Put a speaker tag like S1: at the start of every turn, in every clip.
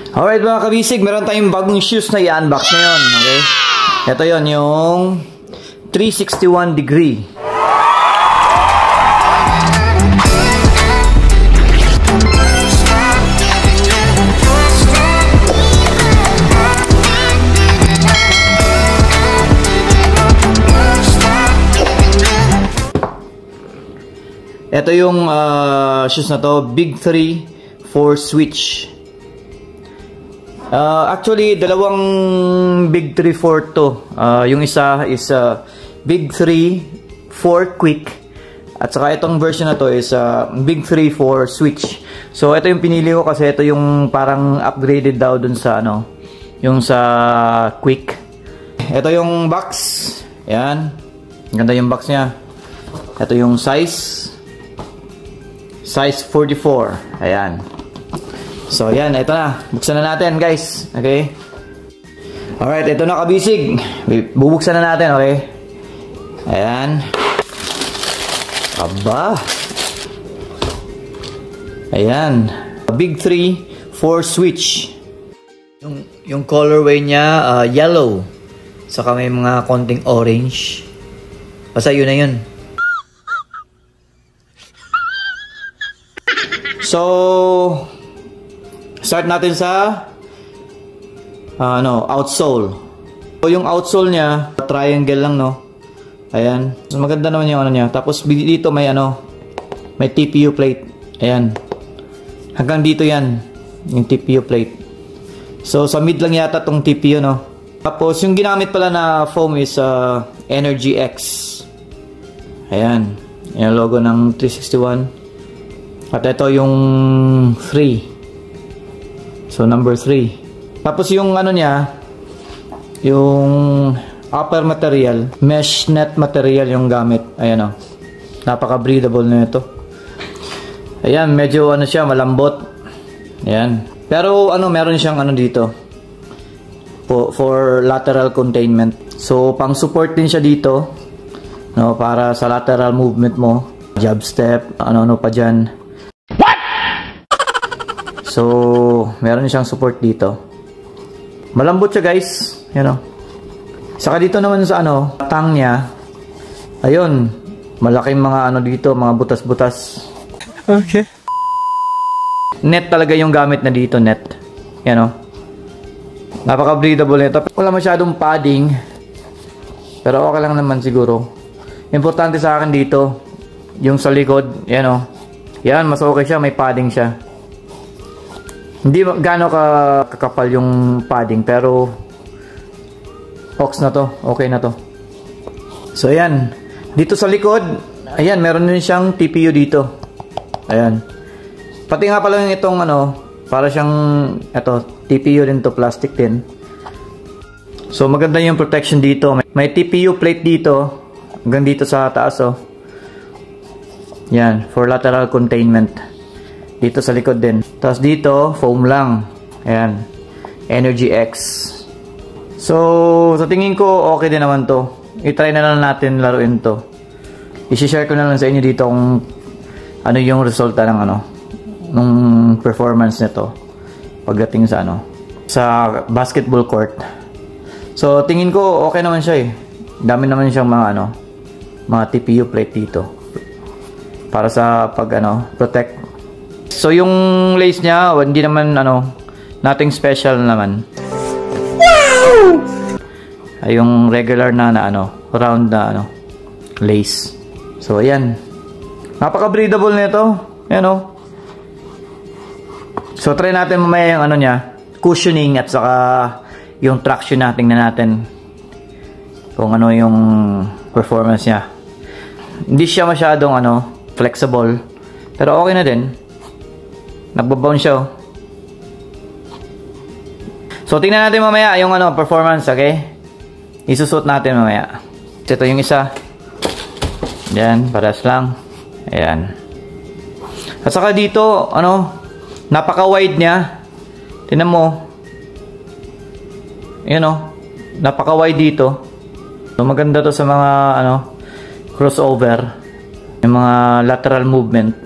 S1: Alright mga kabisig, meron tayong bagong shoes na i-unbox ngayon, okay? Ito yon, yung 361 degree. Ito yung shoes na to, Big 3 for switch. Actually, dalawang Big 3 for to. Yung isa is Big 3 for quick. At saka itong version na to is Big 3 for switch. So ito yung pinili ko kasi ito yung parang upgraded daw dun sa ano, yung sa quick. Ito yung box. Ayan. Ganda yung box niya. Ito yung size 44. Ayan. So, ayan. Ito na. Buksan na natin, guys. Okay? Alright. Ito na, kabisig. Bubuksan na natin, okay? Ayan. Aba. Ayan. Big 3 for switch. Yung colorway niya, yellow. Saka may mga konting orange. Basta yun na yun. So, start natin sa outsole. So, yung outsole niya, triangle lang, no? Ayan. So, maganda naman yung ano niya. Tapos dito may may TPU plate. Ayan. Hanggang dito 'yan, yung TPU plate. So, sa mid lang yata tong TPU, no? Tapos yung ginamit pala na foam is Energy X. Ayan. Yung logo ng 361. At ito yung 3. So, number 3. Tapos yung ano niya, yung upper material, mesh net material yung gamit. Ayan o. Napaka-breathable na ito. Ayan, medyo ano siya, malambot. Ayan. Pero meron siyang dito. For lateral containment. So, pang support din siya dito. No, para sa lateral movement mo. Jab step, ano-ano pa dyan. So, meron siyang support dito. Malambot siya, guys. Yan o. Saka dito naman sa tang niya. Ayun. Malaking mga dito, mga butas-butas. Okay. Net talaga yung gamit na dito, net. Yan o. Napaka-breathable nito. Wala masyadong padding. Pero okay lang naman siguro. Importante sa akin dito, yung sa likod. Yan o. Yan, mas okay siya. May padding siya. Hindi gaano kakapal yung padding, pero ox na to, okay na to. So ayan, dito sa likod, ayan, meron din siyang TPU dito. Ayan. Pati nga pala yung itong para siyang TPU din to, plastic din. So maganda yung protection dito. May TPU plate dito, hanggang dito sa taas oh. Yan, for lateral containment. Dito sa likod din. Tapos dito, foam lang. Ayan. Energy X. So, sa tingin ko, okay din naman to. I-try na lang natin laruin to. I-share ko na lang sa inyo dito kung ano yung resulta ng nung performance nito pagdating sa sa basketball court. So, tingin ko, okay naman siya eh. Dami naman siyang mga mga TPU plate dito. Para sa protect. So yung lace niya, hindi naman nothing special naman. Wow! Ay yung regular na round na lace. So ayan. Napaka-breathable nito. Ayan o. So try natin mamaya yung niya, cushioning at saka yung traction natin kung yung performance niya. Hindi siya masyadong flexible, pero okay na din. Nagbabounce siya. So, tingnan natin mamaya yung performance, okay? Isusot natin mamaya. Ito yung isa. Yan, paras lang. Ayan. At saka dito, napaka-wide niya. Tingnan mo. Ayan napaka-wide dito. So, maganda to sa mga, crossover. Yung mga lateral movement.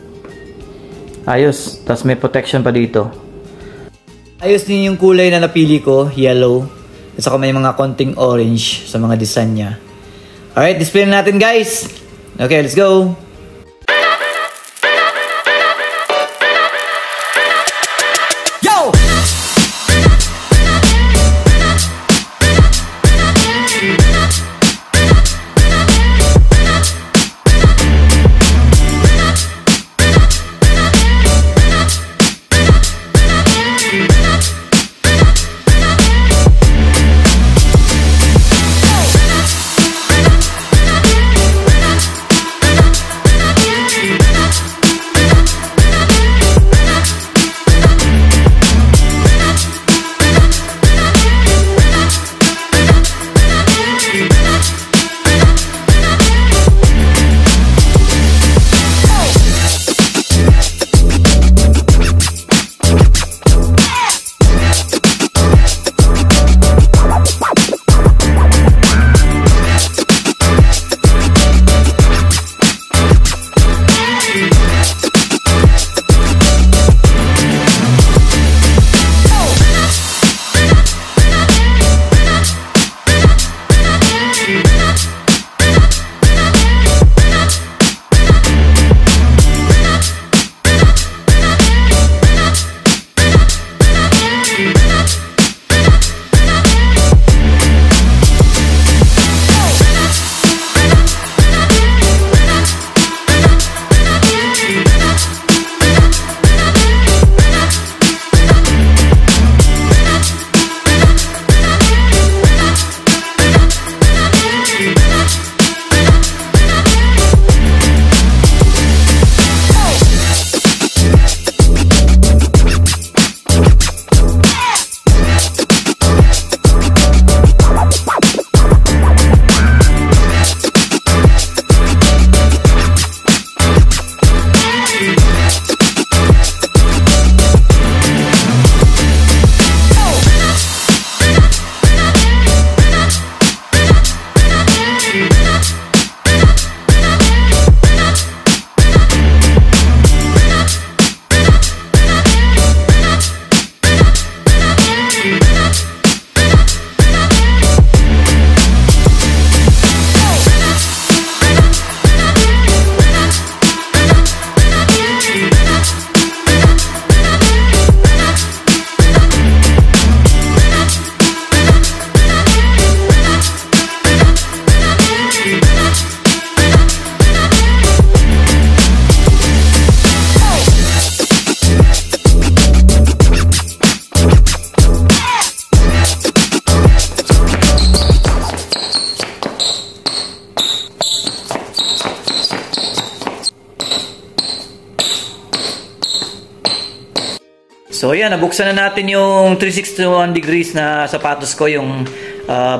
S1: Ayos. Tapos may protection pa dito. Ayos din yung kulay na napili ko, yellow. At saka may mga konting orange sa mga design niya. Alright, display na natin guys. Okay, let's go. So yan, nabuksan na natin yung 361 degrees na sapatos ko, yung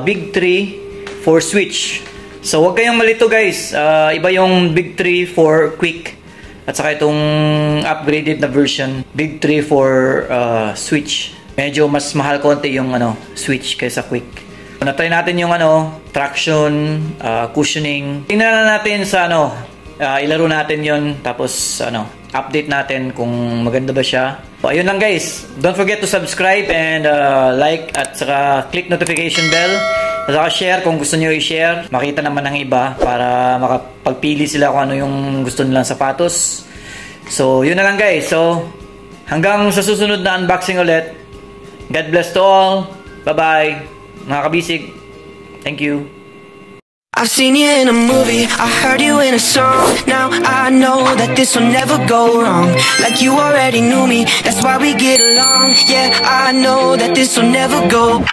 S1: Big 3 for switch. So wag kayong malito guys, iba yung Big 3 for quick at saka itong upgraded na version Big 3 for switch. Medyo mas mahal konti yung switch kaysa quick. Na-try natin yung traction, cushioning. Tingnan na natin sa ilaro natin yon, tapos update natin kung maganda ba siya. So, ayun lang guys. Don't forget to subscribe and like at saka click notification bell. At saka share kung gusto niyo i-share. Makita naman ng iba para makapagpili sila kung ano yung gusto nilang sapatos. So, yun na lang guys. So, hanggang sa susunod na unboxing ulit. God bless to all. Bye-bye. Mga kabisig. Thank you.
S2: I've seen you in a movie, I heard you in a song. Now I know that this will never go wrong. Like you already knew me, that's why we get along. Yeah, I know that this will never go